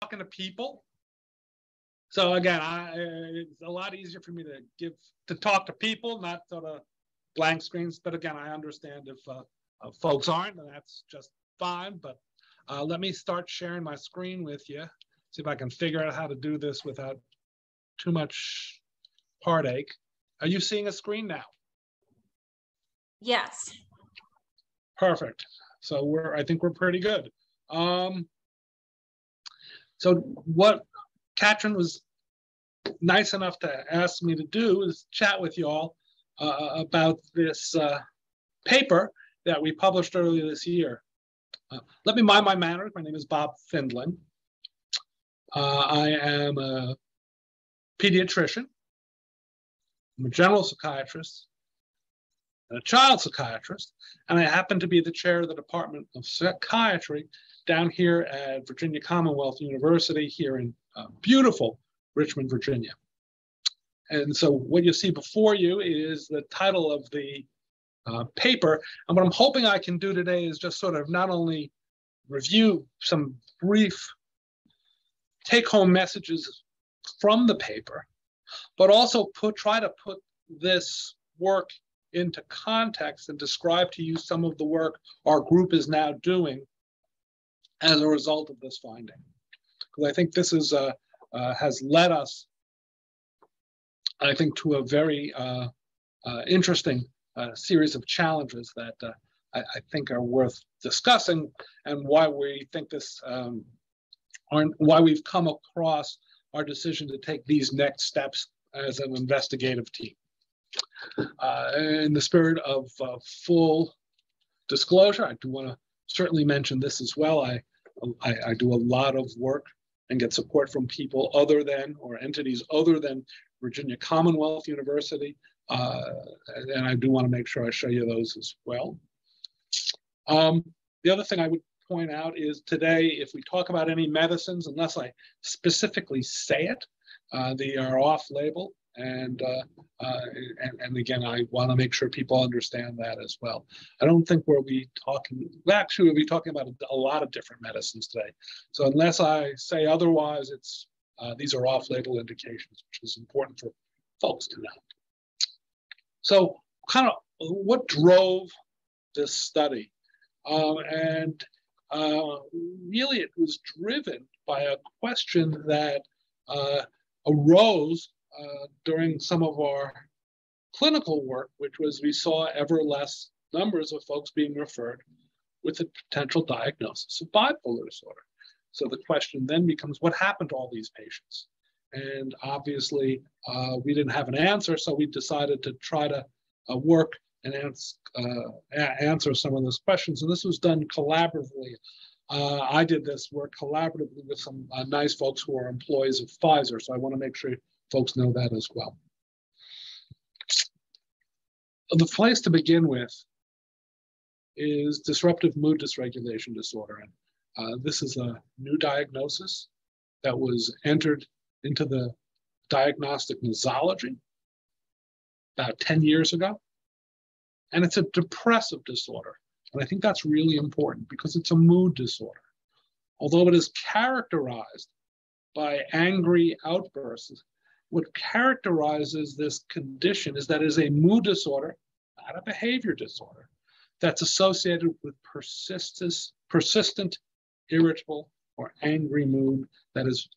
talking to people. So again, it's a lot easier for me to talk to people, not sort of blank screens. But again, I understand if folks aren't, and that's just fine. But let me start sharing my screen with you. See if I can figure out how to do this without too much heartache. Are you seeing a screen now? Yes. Perfect. So I think we're pretty good. So what Katrin was nice enough to ask me to do is chat with you all about this paper that we published earlier this year. Let me mind my manners. My name is Bob Findling. I am a pediatrician. I'm a general psychiatrist and a child psychiatrist, and I happen to be the chair of the Department of Psychiatry down here at Virginia Commonwealth University here in beautiful Richmond, Virginia. And so what you see before you is the title of the paper. And what I'm hoping I can do today is just sort of not only review some brief take-home messages from the paper, but also try to put this work into context and describe to you some of the work our group is now doing as a result of this finding. Because I think this is has led us, I think, to a very interesting series of challenges that I think are worth discussing, and why we think this, why we've come across our decision to take these next steps as an investigative team. In the spirit of full disclosure, I do want to certainly mention this as well. I do a lot of work and get support from people other than, or entities other than, Virginia Commonwealth University, and I do want to make sure I show you those as well. The other thing I would point out is today, if we talk about any medicines, unless I specifically say it, they are off-label, and again, I want to make sure people understand that as well. I don't think we'll be talking, actually we'll be talking about a lot of different medicines today. So unless I say otherwise, it's these are off-label indications, which is important for folks to know. So kind of what drove this study? Really it was driven by a question that arose during some of our clinical work, which was we saw ever less numbers of folks being referred with a potential diagnosis of bipolar disorder. So the question then becomes, what happened to all these patients? And obviously, we didn't have an answer, so we decided to try to work and answer some of those questions. And this was done collaboratively. I did this work collaboratively with some nice folks who are employees of Pfizer, so I want to make sure folks know that as well. The place to begin with is disruptive mood dysregulation disorder. And this is a new diagnosis that was entered into the diagnostic nosology about 10 years ago. And it's a depressive disorder. And I think that's really important because it's a mood disorder. Although it is characterized by angry outbursts, what characterizes this condition is that it is a mood disorder, not a behavior disorder, that's associated with persistent, irritable, or angry mood that is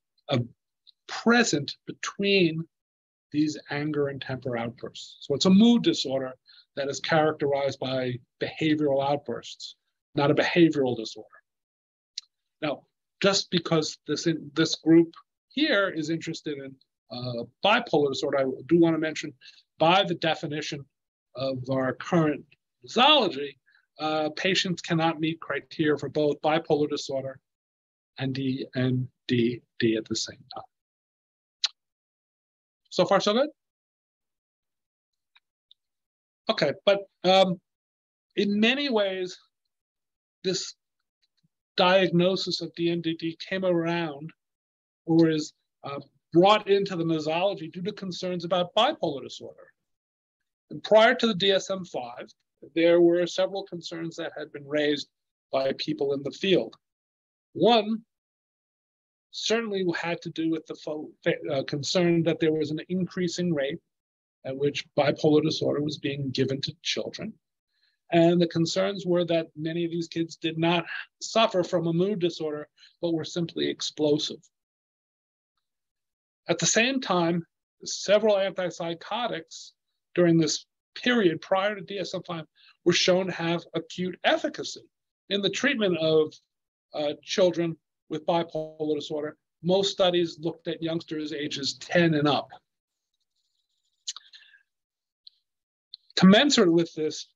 present between these anger and temper outbursts. So it's a mood disorder that is characterized by behavioral outbursts, not a behavioral disorder. Now, just because this group here is interested in bipolar disorder, I do want to mention, by the definition of our current nosology, patients cannot meet criteria for both bipolar disorder and DMDD at the same time. So far, so good? Okay, but in many ways, this diagnosis of DMDD came around, or is brought into the nosology due to concerns about bipolar disorder. And prior to the DSM-5, there were several concerns that had been raised by people in the field. One certainly had to do with the concern that there was an increasing rate at which bipolar disorder was being given to children. And the concerns were that many of these kids did not suffer from a mood disorder, but were simply explosive. At the same time, several antipsychotics during this period prior to DSM-5 were shown to have acute efficacy in the treatment of children with bipolar disorder. Most studies looked at youngsters ages 10 and up. Commensurate with this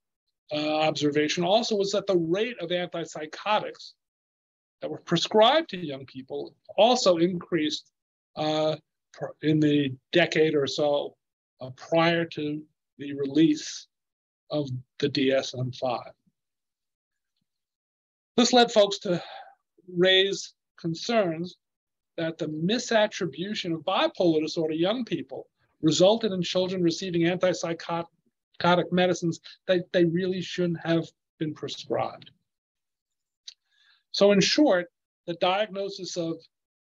observation also was that the rate of antipsychotics that were prescribed to young people also increased in the decade or so prior to the release of the DSM-5. This led folks to raise concerns that the misattribution of bipolar disorder young people resulted in children receiving antipsychotic medicines that they really shouldn't have been prescribed. So in short, the diagnosis of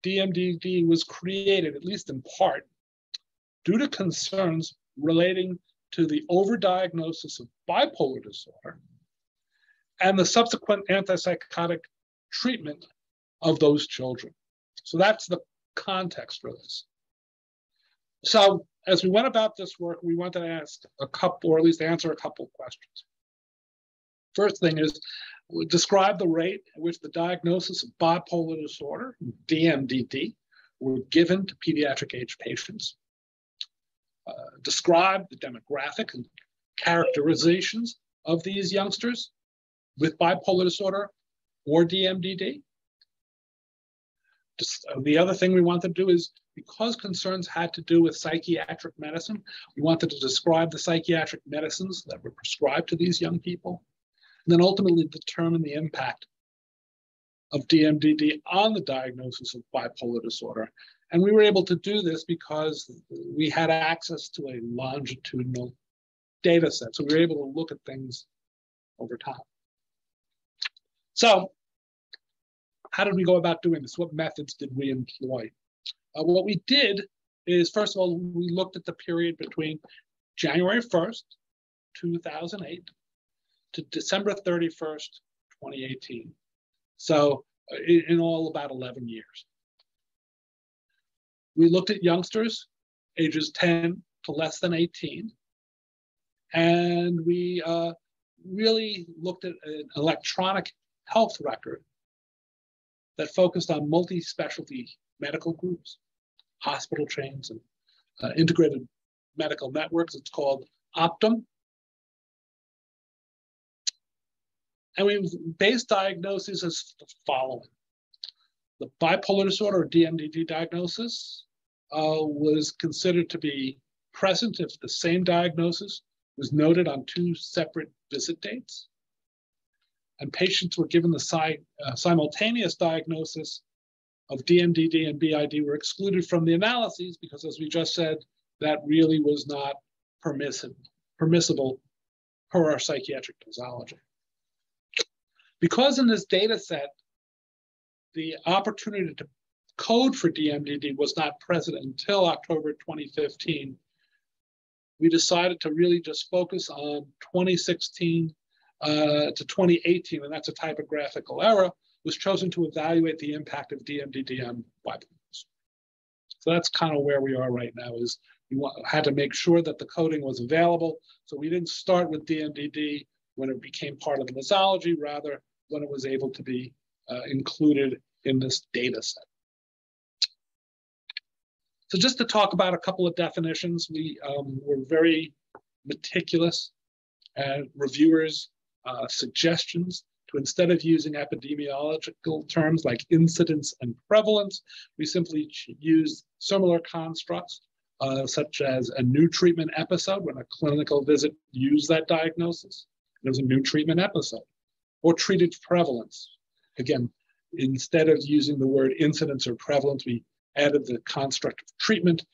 DMDD was created, at least in part, due to concerns relating to the overdiagnosis of bipolar disorder and the subsequent antipsychotic treatment of those children. So that's the context for this. So as we went about this work, we wanted to ask a couple, or at least answer a couple of questions. First thing is, describe the rate at which the diagnosis of bipolar disorder, DMDD, were given to pediatric age patients. Describe the demographic and characterizations of these youngsters with bipolar disorder or DMDD. The other thing we wanted to do is, because concerns had to do with psychiatric medicine, we wanted to describe the psychiatric medicines that were prescribed to these young people, and then ultimately determine the impact of DMDD on the diagnosis of bipolar disorder. And we were able to do this because we had access to a longitudinal data set. So we were able to look at things over time. So how did we go about doing this? What methods did we employ? What we did is, first of all, we looked at the period between January 1st, 2008 to December 31st, 2018. So in all, about 11 years. We looked at youngsters ages 10 to less than 18. And we really looked at an electronic health record that focused on multi-specialty medical groups, hospital chains, and integrated medical networks. It's called Optum. And we based diagnoses as the following. The bipolar disorder, or DMDD diagnosis, was considered to be present if the same diagnosis was noted on 2 separate visit dates. And patients were given the simultaneous diagnosis of DMDD and BID were excluded from the analyses because, as we just said, that really was not permissible per our psychiatric pathology. Because in this data set, the opportunity to code for DMDD was not present until October 2015, we decided to really just focus on 2016 to 2018, and that's a typographical error, was chosen to evaluate the impact of DMDD on bipolar. So that's kind of where we are right now, is we had to make sure that the coding was available. So we didn't start with DMDD when it became part of the nosology, rather when it was able to be included in this data set. So just to talk about a couple of definitions, we were very meticulous and reviewers' suggestions to, instead of using epidemiological terms like incidence and prevalence, we simply used similar constructs such as a new treatment episode. When a clinical visit used that diagnosis, there was a new treatment episode. Or treated prevalence. Again, instead of using the word incidence or prevalence, we added the construct of treatment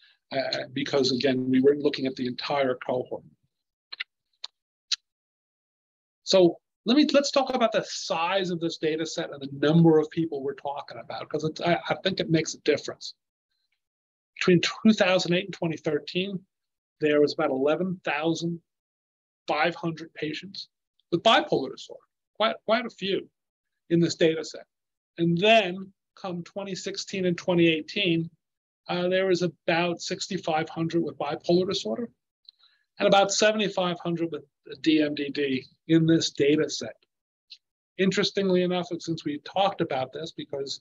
because, again, we weren't looking at the entire cohort. So Let's talk about the size of this data set and the number of people we're talking about, because I think it makes a difference. Between 2008 and 2013, there was about 11,500 patients with bipolar disorder, quite a few in this data set. And then come 2016 and 2018, there was about 6,500 with bipolar disorder and about 7,500 with DMDD in this data set. Interestingly enough, since we talked about this, because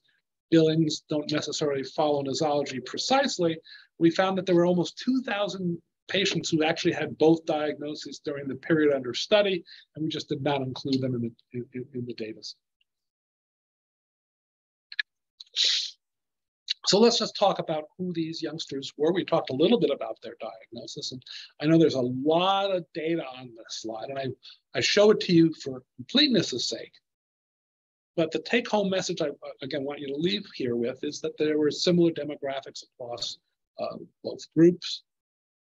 billings don't necessarily follow nosology precisely, we found that there were almost 2,000 patients who actually had both diagnoses during the period under study, and we just did not include them in the data set. So let's just talk about who these youngsters were. We talked a little bit about their diagnosis, and I know there's a lot of data on this slide, and I show it to you for completeness' sake. But the take-home message I, again, want you to leave here with is that there were similar demographics across both groups,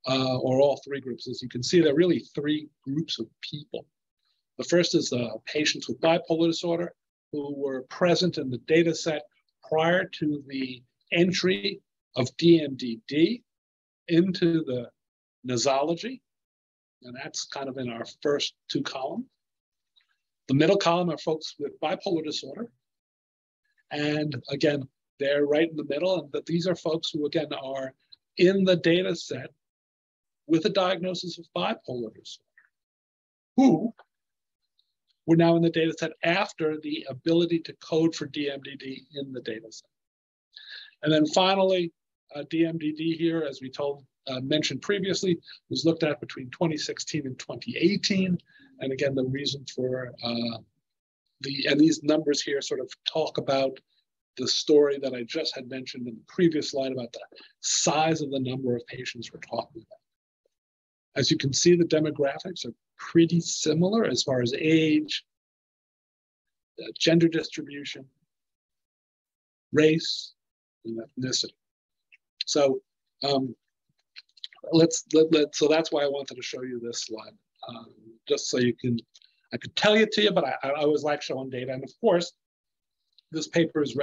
or all three groups. As you can see, there are really three groups of people. The first is patients with bipolar disorder who were present in the data set prior to the entry of DMDD into the nosology, and that's kind of in our first two columns. The middle column are folks with bipolar disorder, and again, they're right in the middle, and that these are folks who, again, are in the data set with a diagnosis of bipolar disorder, who were now in the data set after the ability to code for DMDD in the data set. And then finally, DMDD here, as we mentioned previously, was looked at between 2016 and 2018. And again, the reason for and these numbers here sort of talk about the story that I just had mentioned in the previous slide about the size of the number of patients we're talking about. As you can see, the demographics are pretty similar as far as age, gender distribution, race, and ethnicity. So so that's why I wanted to show you this slide, just so I could tell it to you, but I always like showing data. And of course, this paper is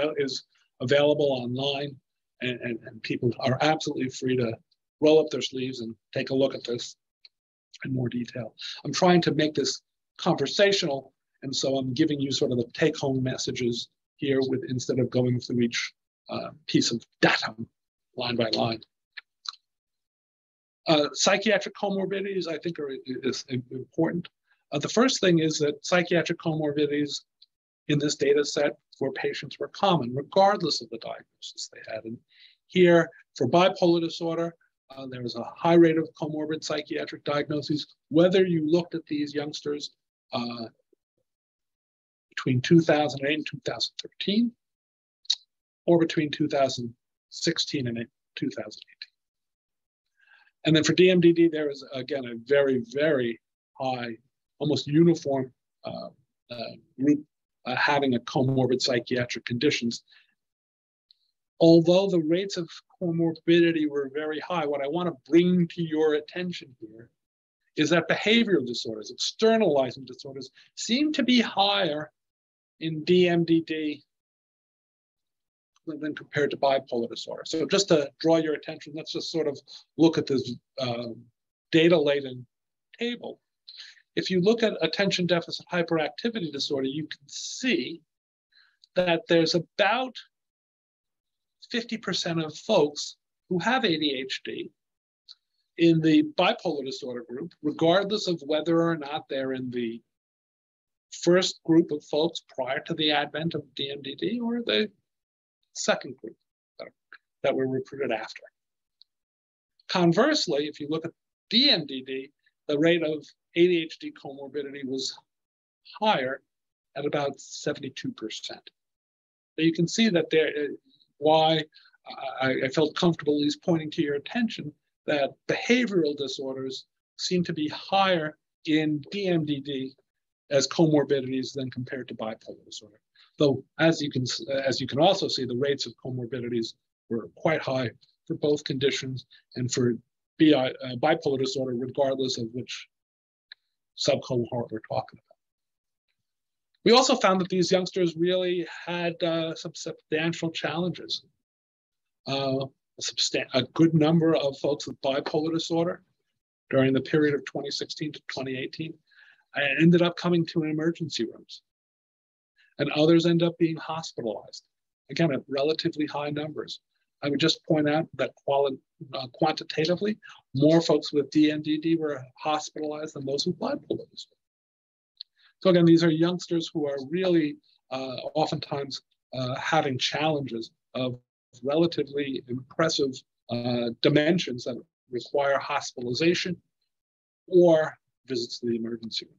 available online, and people are absolutely free to roll up their sleeves and take a look at this in more detail. I'm trying to make this conversational, and so I'm giving you sort of the take-home messages here instead of going through each piece of data line by line. Psychiatric comorbidities, I think, is important. The first thing is that psychiatric comorbidities in this data set for patients were common, regardless of the diagnosis they had. And here, for bipolar disorder, there was a high rate of comorbid psychiatric diagnoses, whether you looked at these youngsters between 2008 and 2013, or between 2016 and 2018. And then for DMDD, there is, again, a very, very high, almost uniform group having a comorbid psychiatric conditions. Although the rates of comorbidity were very high, what I want to bring to your attention here is that behavioral disorders, externalizing disorders, seem to be higher in DMDD than compared to bipolar disorder. So just to draw your attention, let's just sort of look at this data-laden table. If you look at attention deficit hyperactivity disorder, you can see that there's about 50% of folks who have ADHD in the bipolar disorder group, regardless of whether or not they're in the first group of folks prior to the advent of DMDD or the second group that were recruited after. Conversely, if you look at DMDD, the rate of ADHD comorbidity was higher at about 72%. So you can see that why I felt comfortable at least pointing to your attention that behavioral disorders seem to be higher in DMDD as comorbidities than compared to bipolar disorder. Though, as you can also see, the rates of comorbidities were quite high for both conditions and for bipolar disorder, regardless of which subcohort we're talking about. We also found that these youngsters really had some substantial challenges. A good number of folks with bipolar disorder during the period of 2016 to 2018 ended up coming to emergency rooms, and others end up being hospitalized. Again, at relatively high numbers. I would just point out that quantitatively, more folks with DMDD were hospitalized than those with bipolar disorder. So again, these are youngsters who are really oftentimes having challenges of relatively impressive dimensions that require hospitalization or visits to the emergency room.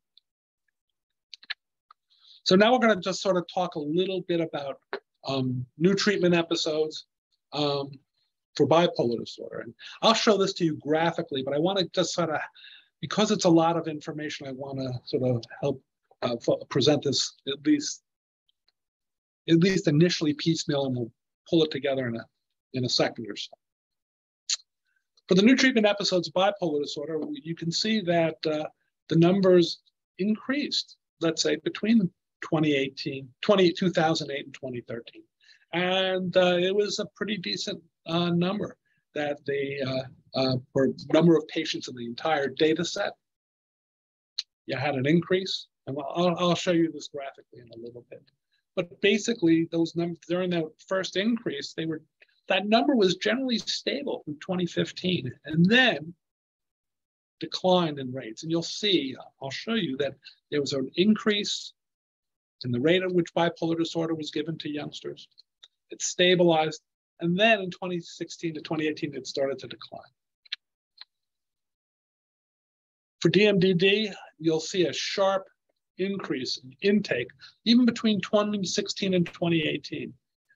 So now we're going to just sort of talk a little bit about new treatment episodes for bipolar disorder. And I'll show this to you graphically, but I want to just sort of, because it's a lot of information, I want to sort of help present this at least initially piecemeal, and we'll pull it together in a second or so. For the new treatment episodes of bipolar disorder, you can see that the numbers increased, let's say, between 2008 and 2013. And it was a pretty decent number that for number of patients in the entire data set, you had an increase. And I'll show you this graphically in a little bit. But basically, those numbers during the first increase, that number was generally stable through 2015, and then declined in rates. And you'll see, I'll show you that there was an increase in the rate at which bipolar disorder was given to youngsters. It stabilized, and then in 2016 to 2018, it started to decline. For DMDD, you'll see a sharp increase in intake, even between 2016 and 2018.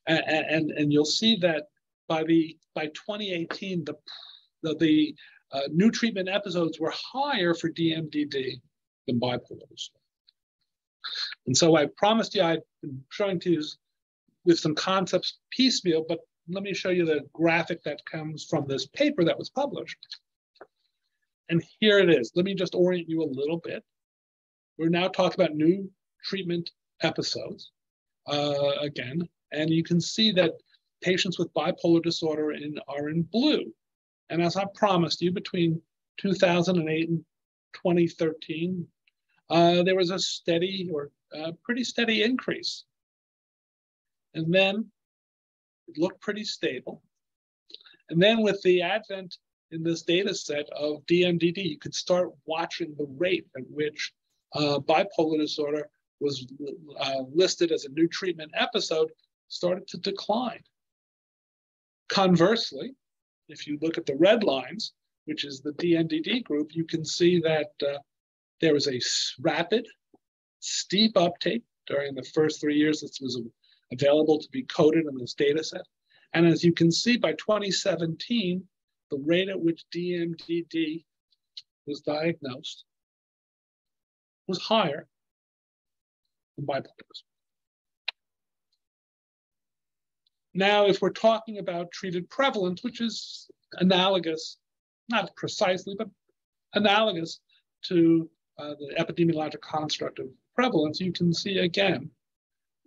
And you'll see that by 2018, the new treatment episodes were higher for DMDD than bipolar disorder. And so I promised you I'd been showing to you with some concepts piecemeal, but let me show you the graphic that comes from this paper that was published. And here it is. Let me just orient you a little bit. We're now talking about new treatment episodes again, and you can see that patients with bipolar disorder are in blue. And as I promised you, between 2008 and 2013, there was a steady or pretty steady increase. And then it looked pretty stable. And then with the advent in this data set of DMDD, you could start watching the rate at which bipolar disorder was listed as a new treatment episode started to decline. Conversely, if you look at the red lines, which is the DMDD group, you can see that there was a rapid, steep uptake during the first 3 years this was available to be coded in this data set. And as you can see, by 2017, the rate at which DMDD was diagnosed was higher than bipolar disorder. Now, if we're talking about treated prevalence, which is analogous, not precisely, but analogous to the epidemiologic construct of prevalence, you can see again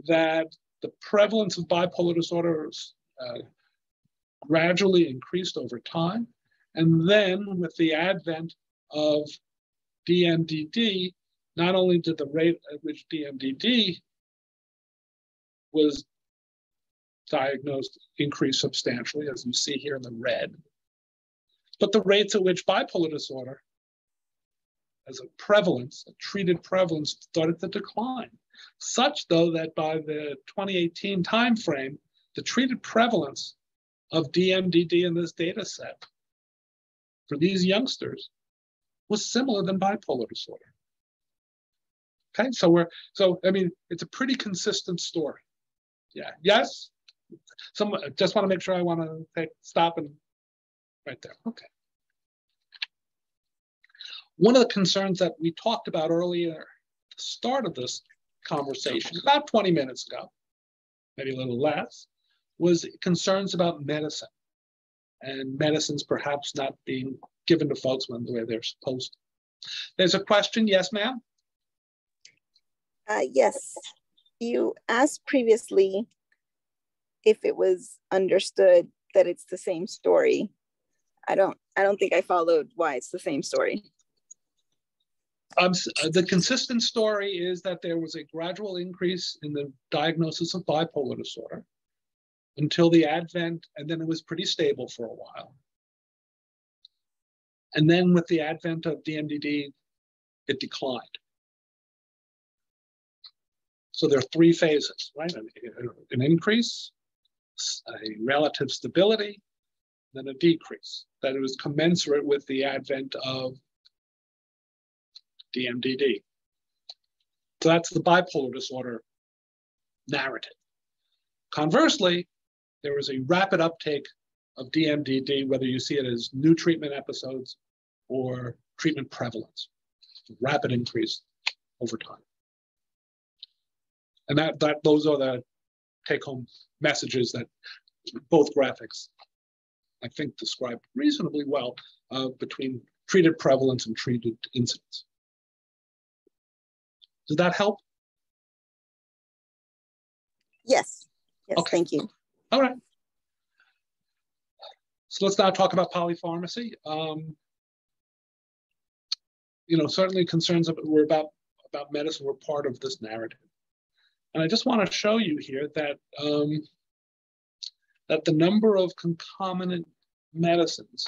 that the prevalence of bipolar disorders gradually increased over time. And then with the advent of DMDD, not only did the rate at which DMDD was diagnosed increase substantially, as you see here in the red, but the rates at which bipolar disorder as a prevalence, a treated prevalence, started to decline. Such though that by the 2018 timeframe, the treated prevalence of DMDD in this data set for these youngsters was similar than bipolar disorder. Okay, so I mean, it's a pretty consistent story. Yeah, yes? Just want to make sure I want to stop and right there, okay. One of the concerns that we talked about earlier at the start of this conversation, about 20 minutes ago, maybe a little less, was concerns about medicine and medicines perhaps not being given to folks when the way they're supposed to. There's a question, yes, ma'am? Yes, you asked previously if it was understood that it's the same story. I don't think I followed why it's the same story. The consistent story is that there was a gradual increase in the diagnosis of bipolar disorder until the advent, and then it was pretty stable for a while. And then with the advent of DMDD, it declined. So there are three phases, right? An increase, a relative stability, then a decrease. That it was commensurate with the advent of DMDD. So that's the bipolar disorder narrative. Conversely, there was a rapid uptake of DMDD, whether you see it as new treatment episodes or treatment prevalence. Rapid increase over time. And those are the take-home messages that both graphics, I think, describe reasonably well between treated prevalence and treated incidence. Does that help? Yes. Yes, okay. Thank you. All right. So let's now talk about polypharmacy. Certainly concerns were about medicine were part of this narrative. And I just want to show you here that that the number of concomitant medicines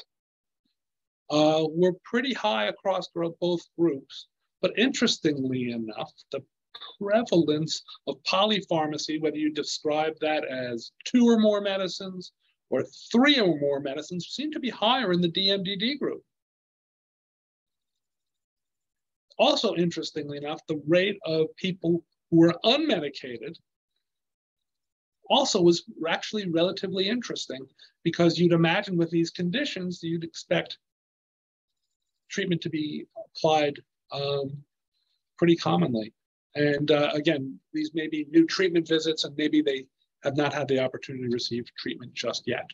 were pretty high across both groups. But interestingly enough, the prevalence of polypharmacy, whether you describe that as 2 or more medicines or 3 or more medicines, seemed to be higher in the DMDD group. Also, interestingly enough, the rate of people who were unmedicated also was actually relatively interesting, because you'd imagine with these conditions, you'd expect treatment to be applied pretty commonly. And again, these may be new treatment visits, and maybe they have not had the opportunity to receive treatment just yet.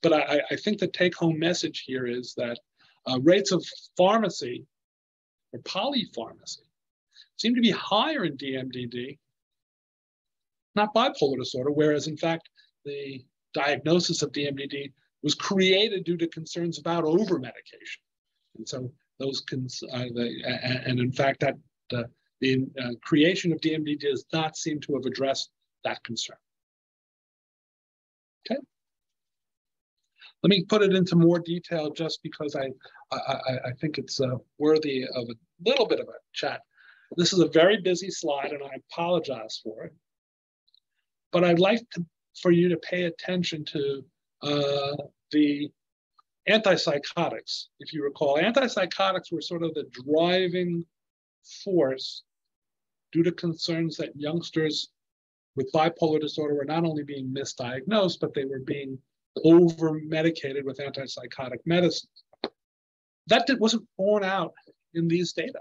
But I think the take-home message here is that rates of pharmacy or polypharmacy seem to be higher in DMDD, not bipolar disorder, whereas in fact, the diagnosis of DMDD was created due to concerns about over-medication. And so those, and in fact, that the creation of DMDD does not seem to have addressed that concern. Okay. Let me put it into more detail just because I think it's worthy of a little bit of a chat. This is a very busy slide, and I apologize for it. But I'd like for you to pay attention to the antipsychotics. If you recall, antipsychotics were sort of the driving force due to concerns that youngsters with bipolar disorder were not only being misdiagnosed, but they were being over-medicated with antipsychotic medicines. That wasn't borne out in these data.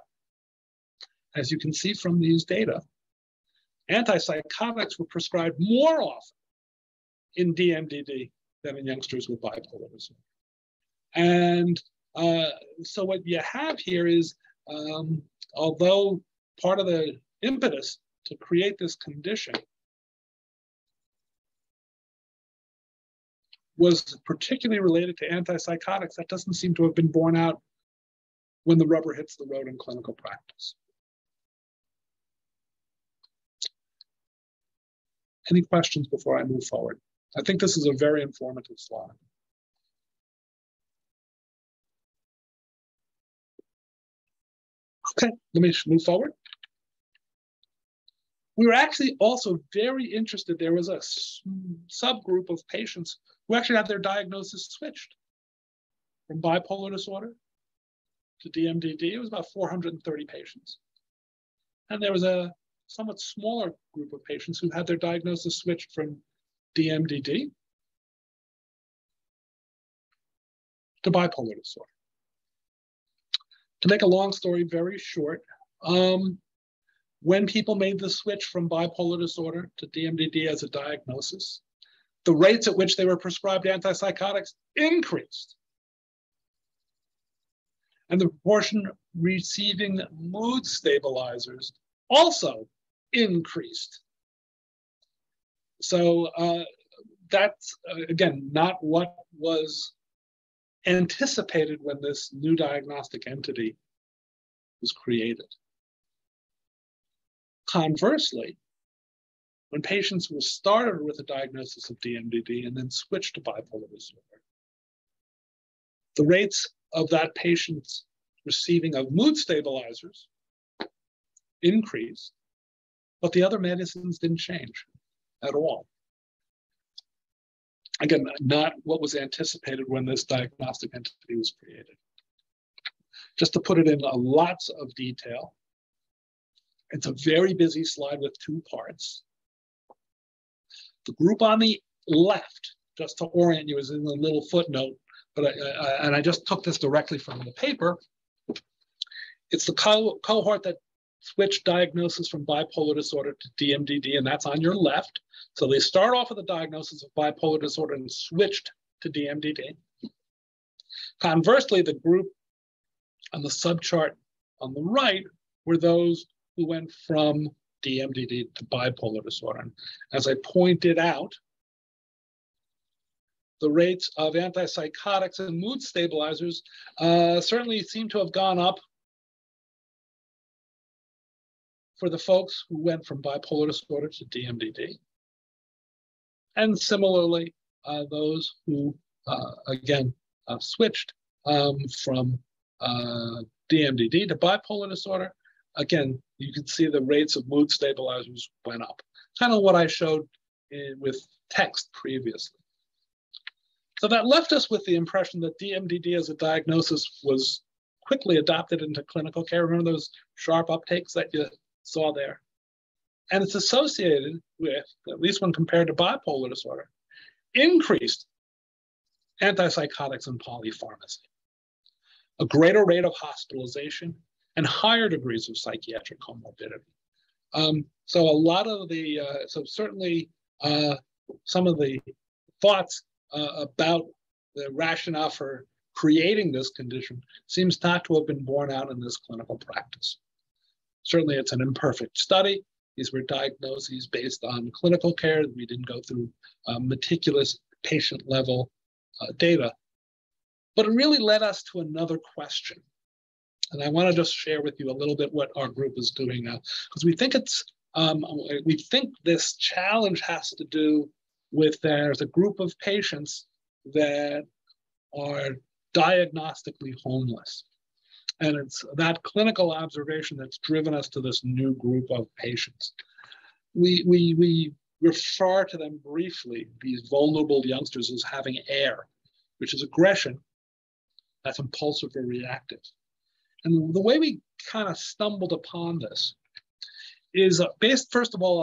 As you can see from these data, antipsychotics were prescribed more often in DMDD than in youngsters with bipolar disorder. And so what you have here is, although part of the impetus to create this condition was particularly related to antipsychotics, that doesn't seem to have been borne out when the rubber hits the road in clinical practice. Any questions before I move forward? I think this is a very informative slide. Okay, let me move forward. We were actually also very interested. There was a subgroup of patients who actually had their diagnosis switched from bipolar disorder to DMDD. It was about 430 patients. And there was a somewhat smaller group of patients who had their diagnosis switched from DMDD to bipolar disorder. To make a long story very short, when people made the switch from bipolar disorder to DMDD as a diagnosis, the rates at which they were prescribed antipsychotics increased. And the proportion receiving mood stabilizers also increased. So that's, again, not what was anticipated when this new diagnostic entity was created. Conversely, when patients were started with a diagnosis of DMDD and then switched to bipolar disorder, the rates of that patient's receiving of mood stabilizers increased, but the other medicines didn't change at all. Again, not what was anticipated when this diagnostic entity was created. Just to put it in lots of detail, it's a very busy slide with two parts. The group on the left, just to orient you, is in the little footnote, but I just took this directly from the paper. It's the cohort that switched diagnosis from bipolar disorder to DMDD, and that's on your left. So they start off with a diagnosis of bipolar disorder and switched to DMDD. Conversely, the group on the subchart on the right were those who went from DMDD to bipolar disorder. And as I pointed out, the rates of antipsychotics and mood stabilizers certainly seem to have gone up for the folks who went from bipolar disorder to DMDD. And similarly, those who, again, switched from DMDD to bipolar disorder, again, you can see the rates of mood stabilizers went up. Kind of what I showed with text previously. So that left us with the impression that DMDD as a diagnosis was quickly adopted into clinical care. Remember those sharp uptakes that you saw there? And it's associated with, at least when compared to bipolar disorder, increased antipsychotics and polypharmacy, a greater rate of hospitalization, and higher degrees of psychiatric comorbidity. So a lot of the, so certainly some of the thoughts about the rationale for creating this condition seems not to have been borne out in this clinical practice. Certainly it's an imperfect study. These were diagnoses based on clinical care. We didn't go through meticulous patient level data, but it really led us to another question. And I want to just share with you a little bit what our group is doing now, because we think it's, we think this challenge has to do with there's a group of patients that are diagnostically homeless. And it's that clinical observation that's driven us to this new group of patients. We refer to them briefly, these vulnerable youngsters, as having AIR, which is aggression that's impulsive or reactive. And the way we kind of stumbled upon this is based, first of all,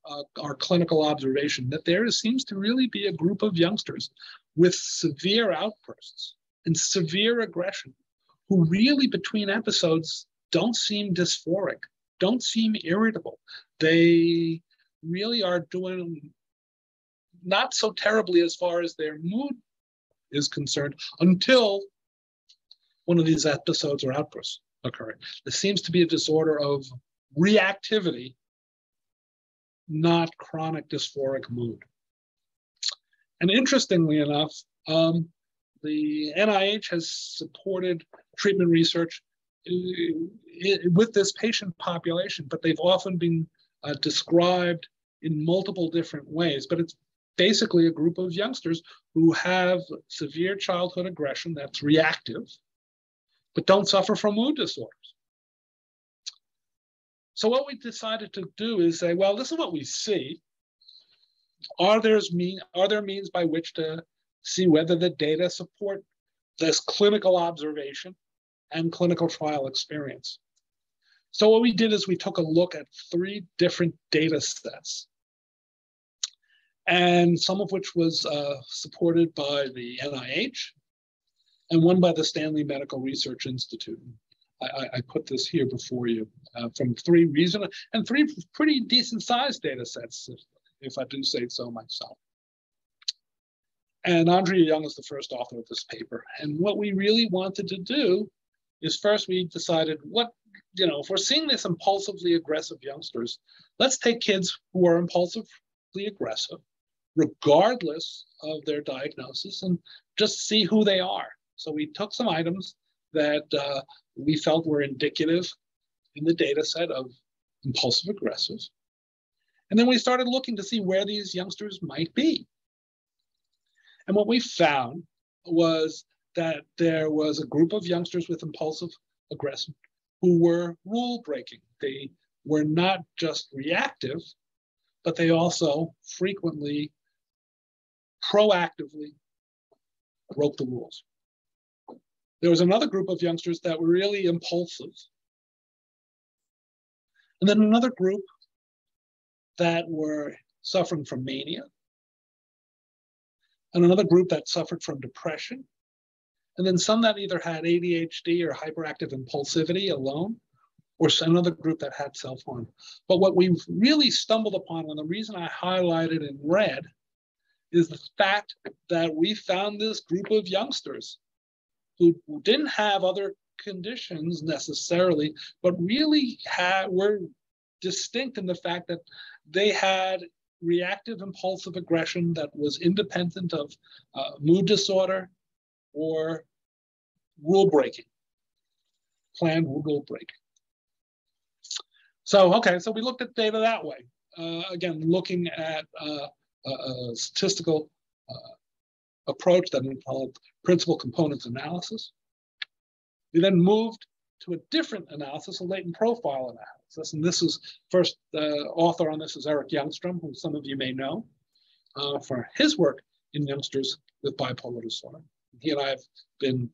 on our clinical observation that there seems to really be a group of youngsters with severe outbursts and severe aggression who really between episodes don't seem dysphoric, don't seem irritable. They really are doing not so terribly as far as their mood is concerned until one of these episodes or outbursts occurring. There seems to be a disorder of reactivity, not chronic dysphoric mood. And interestingly enough, the NIH has supported treatment research with this patient population, but they've often been described in multiple different ways. But it's basically a group of youngsters who have severe childhood aggression that's reactive, but don't suffer from mood disorders. So what we decided to do is say, well, this is what we see. Are there means by which to see whether the data support this clinical observation and clinical trial experience? So what we did is we took a look at 3 different data sets, and some of which was supported by the NIH and one by the Stanley Medical Research Institute. I put this here before you from 3 reasonable and 3 pretty decent sized data sets, if I do say so myself. And Andrea Young is the first author of this paper. And what we really wanted to do is first we decided what if we're seeing this impulsively aggressive youngsters, let's take kids who are impulsively aggressive, regardless of their diagnosis, and just see who they are. So we took some items that we felt were indicative in the data set of impulsive aggressive. And then we started looking to see where these youngsters might be. And what we found was that there was a group of youngsters with impulsive aggression who were rule breaking. They were not just reactive, but they also frequently, proactively broke the rules. There was another group of youngsters that were really impulsive. And then another group that were suffering from mania. And another group that suffered from depression. And then some that either had ADHD or hyperactive impulsivity alone, or another group that had self-harm. But what we've really stumbled upon, and the reason I highlighted in red, is the fact that we found this group of youngsters who didn't have other conditions necessarily, but really were distinct in the fact that they had reactive impulsive aggression that was independent of mood disorder or rule breaking, planned rule breaking. So we looked at data that way. Again, looking at a statistical approach that we called principal components analysis. We then moved to a different analysis, a latent profile analysis. And this is first, the author on this is Eric Youngstrom, who some of you may know, for his work in youngsters with bipolar disorder. He and I have been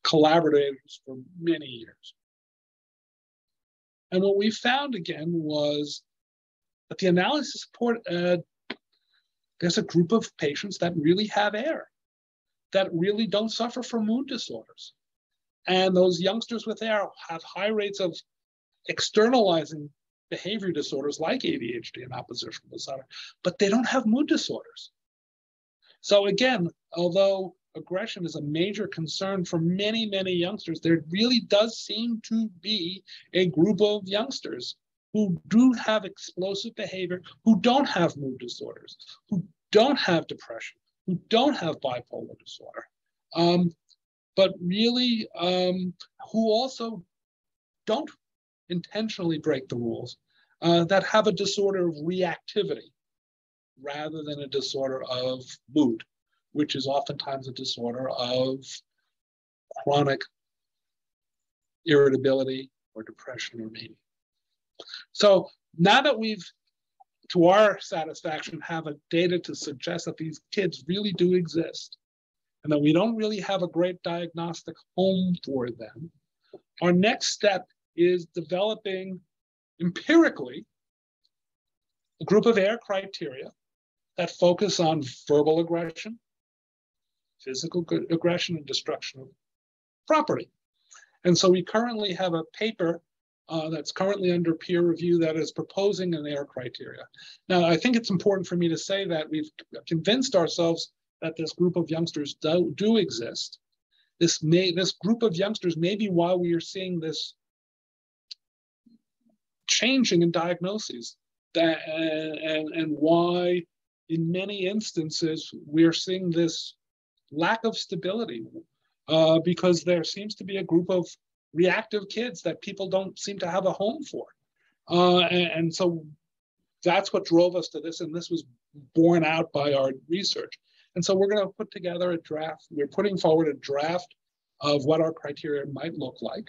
collaborators for many years. And what we found again was that the analysis support, there's a group of patients that really have AIR, that really don't suffer from mood disorders. And those youngsters with AIR have high rates of externalizing behavior disorders like ADHD and oppositional disorder, but they don't have mood disorders. So again, although aggression is a major concern for many, many youngsters, there really does seem to be a group of youngsters who do have explosive behavior, who don't have mood disorders, who don't have depression, who don't have bipolar disorder, but really who also don't intentionally break the rules, that have a disorder of reactivity rather than a disorder of mood, which is oftentimes a disorder of chronic irritability or depression or mania. So now that we've, to our satisfaction, have a data to suggest that these kids really do exist and that we don't really have a great diagnostic home for them, our next step is developing empirically a group of AIR criteria that focus on verbal aggression, physical aggression, and destruction of property. And so we currently have a paper that's currently under peer review that is proposing an AIR criteria. Now, I think it's important for me to say that we've convinced ourselves that this group of youngsters do exist. This group of youngsters may be why we are seeing this changing in diagnoses, and why in many instances we're seeing this lack of stability, because there seems to be a group of reactive kids that people don't seem to have a home for. And so that's what drove us to this, and this was borne out by our research. And so we're going to put together a draft. We're putting forward a draft of what our criteria might look like,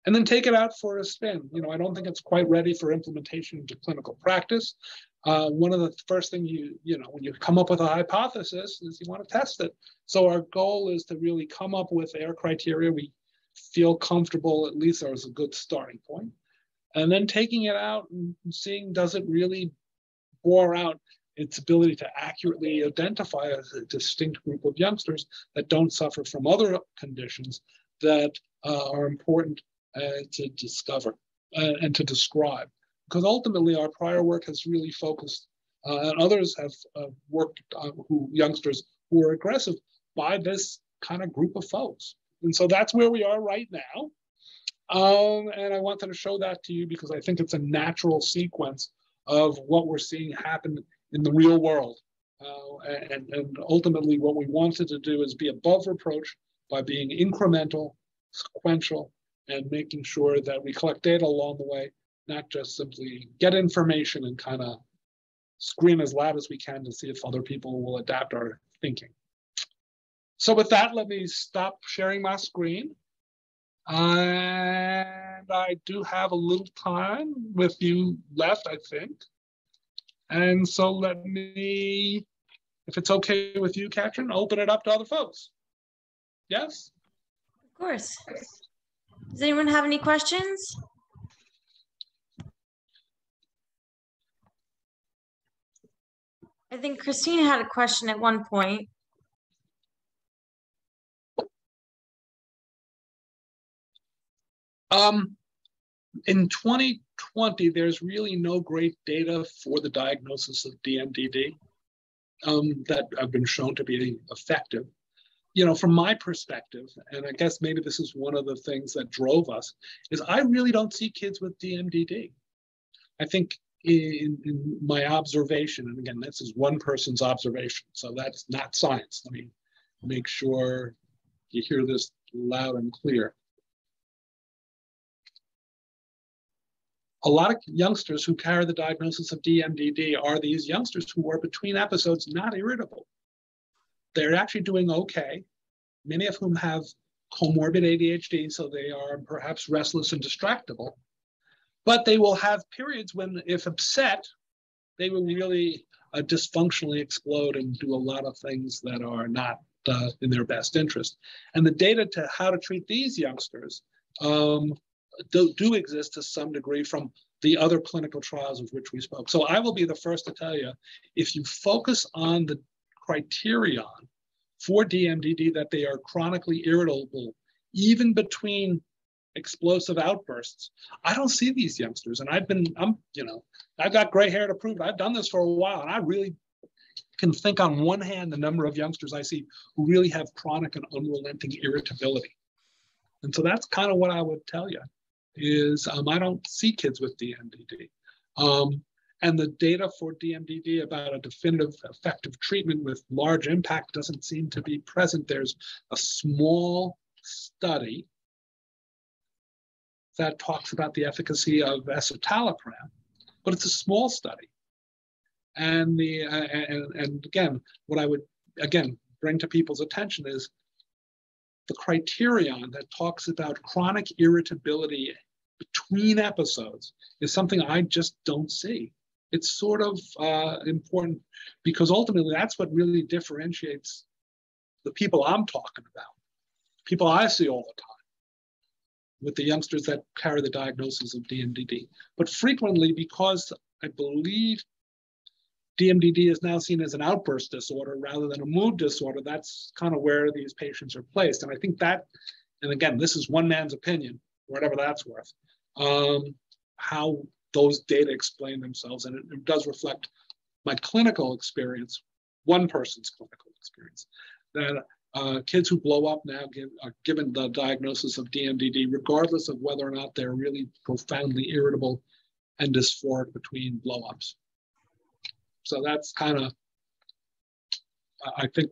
and then take it out for a spin. I don't think it's quite ready for implementation into clinical practice. One of the first things when you come up with a hypothesis is you want to test it. So our goal is to really come up with AIR criteria we feel comfortable, at least as a good starting point, and then taking it out and seeing, does it really bore out its ability to accurately identify a distinct group of youngsters that don't suffer from other conditions that are important to discover and to describe. Because ultimately our prior work has really focused, and others have worked on youngsters who are aggressive by this kind of group of folks. And so that's where we are right now. And I wanted to show that to you because I think it's a natural sequence of what we're seeing happen in the real world. And ultimately what we wanted to do is be above reproach by being incremental, sequential, and making sure that we collect data along the way, not just simply get information and kind of scream as loud as we can to see if other people will adapt our thinking. So with that, let me stop sharing my screen. And I do have a little time with you left, I think. And so let me, if it's okay with you, Katrin, open it up to other folks. Yes? Of course. Does anyone have any questions? I think Christina had a question at one point. In 2020, there's really no great data for the diagnosis of DMDD that have been shown to be effective. You know, from my perspective, and I guess maybe this is one of the things that drove us, is I really don't see kids with DMDD. I think in my observation, and again, this is one person's observation, so that's not science. Let me make sure you hear this loud and clear. A lot of youngsters who carry the diagnosis of DMDD are these youngsters who are between episodes not irritable. They're actually doing okay, many of whom have comorbid ADHD, so they are perhaps restless and distractible. But they will have periods when, if upset, they will really dysfunctionally explode and do a lot of things that are not in their best interest. And the data to how to treat these youngsters do exist to some degree from the other clinical trials of which we spoke. So I will be the first to tell you, if you focus on the criterion for DMDD, that they are chronically irritable, even between explosive outbursts, I don't see these youngsters. And I've got gray hair to prove it. I've done this for a while, and I really can think on one hand the number of youngsters I see who really have chronic and unrelenting irritability. And so that's kind of what I would tell you is I don't see kids with DMDD. And the data for DMDD about a definitive effective treatment with large impact doesn't seem to be present. There's a small study that talks about the efficacy of escitalopram, but it's a small study. And again, what I would bring to people's attention is the criterion that talks about chronic irritability between episodes is something I just don't see. It's sort of important because ultimately that's what really differentiates the people I'm talking about, people I see all the time with the youngsters that carry the diagnosis of DMDD. But frequently, because I believe DMDD is now seen as an outburst disorder rather than a mood disorder, that's kind of where these patients are placed. And I think that, and again, this is one man's opinion, whatever that's worth, how those data explain themselves. And it does reflect my clinical experience, one person's clinical experience, that kids who blow up now are given the diagnosis of DMDD, regardless of whether or not they're really profoundly irritable and dysphoric between blow-ups. So that's kind of, I think,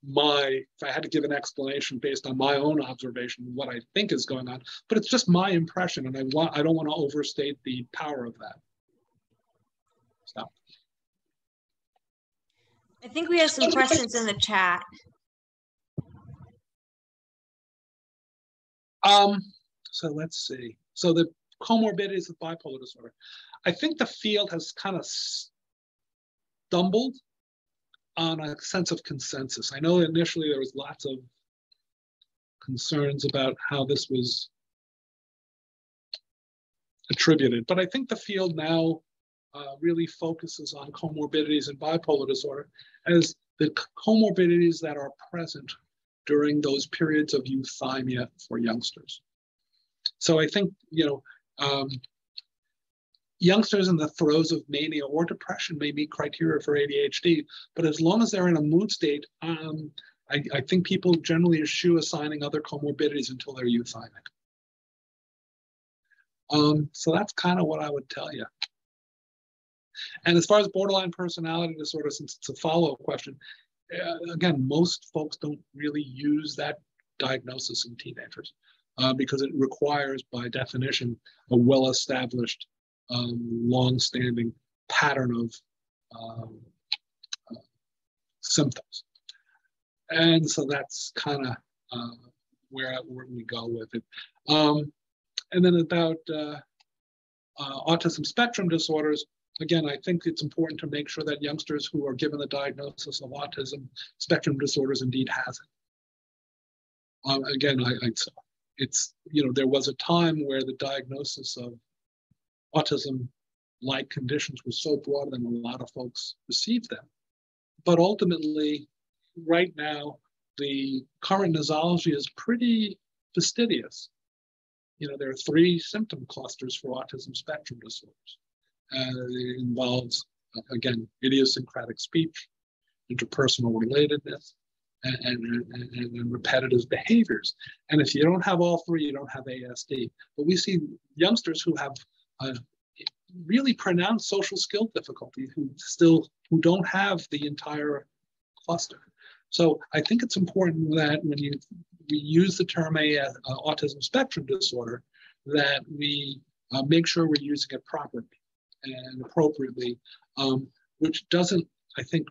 if I had to give an explanation based on my own observation, what I think is going on, but it's just my impression, and I don't want to overstate the power of that. So. I think we have some questions in the chat. So let's see. So the comorbidities of bipolar disorder. I think the field has kind of stumbled on a sense of consensus. I know initially there was lots of concerns about how this was attributed, but I think the field now really focuses on comorbidities in bipolar disorder as the comorbidities that are present during those periods of euthymia for youngsters. So I think, youngsters in the throes of mania or depression may meet criteria for ADHD, but as long as they're in a mood state, I think people generally eschew assigning other comorbidities until they're euthymic. So that's kind of what I would tell you. And as far as borderline personality disorder, since it's a follow-up question, again, most folks don't really use that diagnosis in teenagers because it requires, by definition, a well-established, long-standing pattern of symptoms. And so that's kind of where we go with it. And then about autism spectrum disorders, again, I think it's important to make sure that youngsters who are given the diagnosis of autism spectrum disorders indeed has it. Again, it's, there was a time where the diagnosis of autism-like conditions was so broad that a lot of folks received them. But ultimately, right now, the current nosology is pretty fastidious. There are 3 symptom clusters for autism spectrum disorders. It involves, again, idiosyncratic speech, interpersonal relatedness, and repetitive behaviors. And if you don't have all 3, you don't have ASD. But we see youngsters who have really pronounced social skill difficulty who don't have the entire cluster. So I think it's important that when we use the term autism spectrum disorder, that we make sure we're using it properly and appropriately, which doesn't, I think,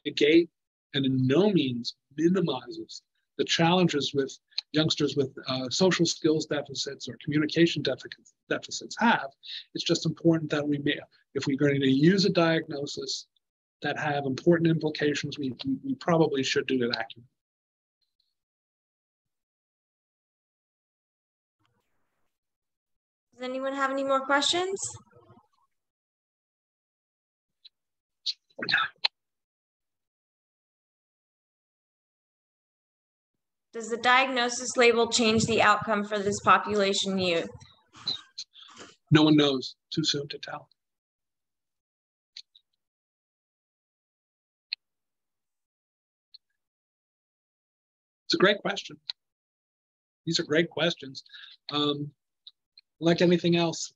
negate and in no means minimizes the challenges with youngsters with social skills deficits or communication deficits have. It's just important that if we're going to use a diagnosis that have important implications, we probably should do it accurately. Does anyone have any more questions? Does the diagnosis label change the outcome for this population youth? No one knows. Too soon to tell. It's a great question. These are great questions. Like anything else,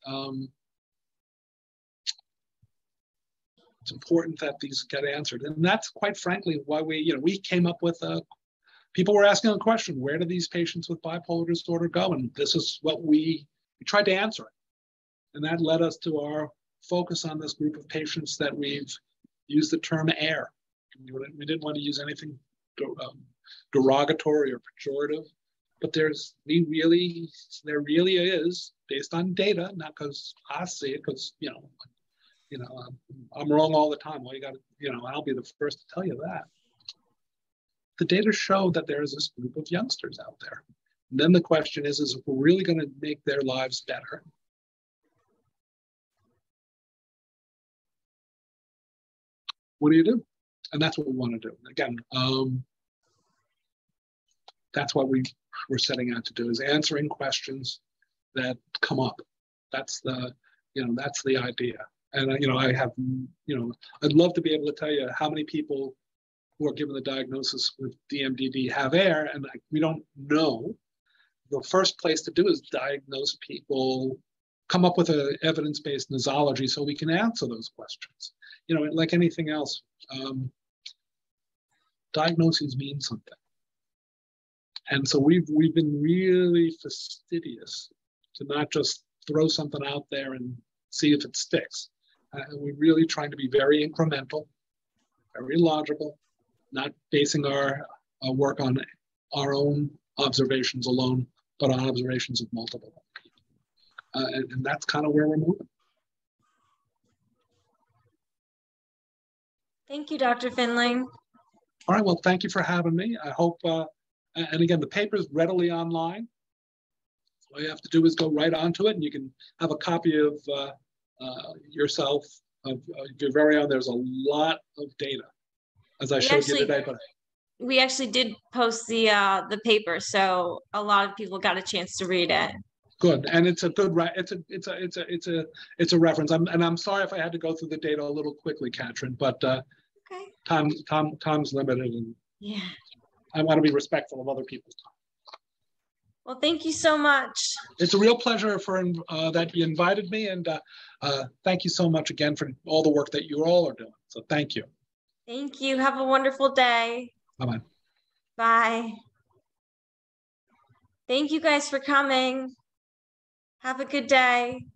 it's important that these get answered. And that's quite frankly why we came up with people were asking a question, where do these patients with bipolar disorder go? And this is what we tried to answer it. And that led us to our focus on this group of patients that we've used the term AIR. We didn't want to use anything derogatory or pejorative, but there really is, based on data, not because I see it, because I'm wrong all the time. Well, I'll be the first to tell you that. The data show that there is this group of youngsters out there. And then the question is if we're really going to make their lives better, what do you do? And that's what we want to do. Again, that's what we're setting out to do, is answering questions that come up. That's the idea. And I have, I'd love to be able to tell you how many people who are given the diagnosis with DMDD have AIR, and we don't know. The first place to do is diagnose people, come up with an evidence-based nosology so we can answer those questions. Like anything else, diagnoses mean something. And so we've been really fastidious to not just throw something out there and see if it sticks. We're really trying to be very incremental, very logical, not basing our work on our own observations alone, but on observations of multiple people. And that's kind of where we're moving. Thank you, Dr. Findling. All right, well, thank you for having me. I hope, and again, the paper is readily online. All you have to do is go right onto it, and you can have a copy of yourself, of your very own. There's a lot of data, as I showed you today. But we actually did post the paper, so a lot of people got a chance to read it. Good, and it's a good it's a reference. I'm sorry if I had to go through the data a little quickly, Katrin, but okay. Time's limited, and yeah, I want to be respectful of other people's time. Well, thank you so much. It's a real pleasure for that you invited me, and thank you so much again for all the work that you all are doing. So thank you. Thank you. Have a wonderful day. Bye-bye. Bye. Thank you guys for coming. Have a good day.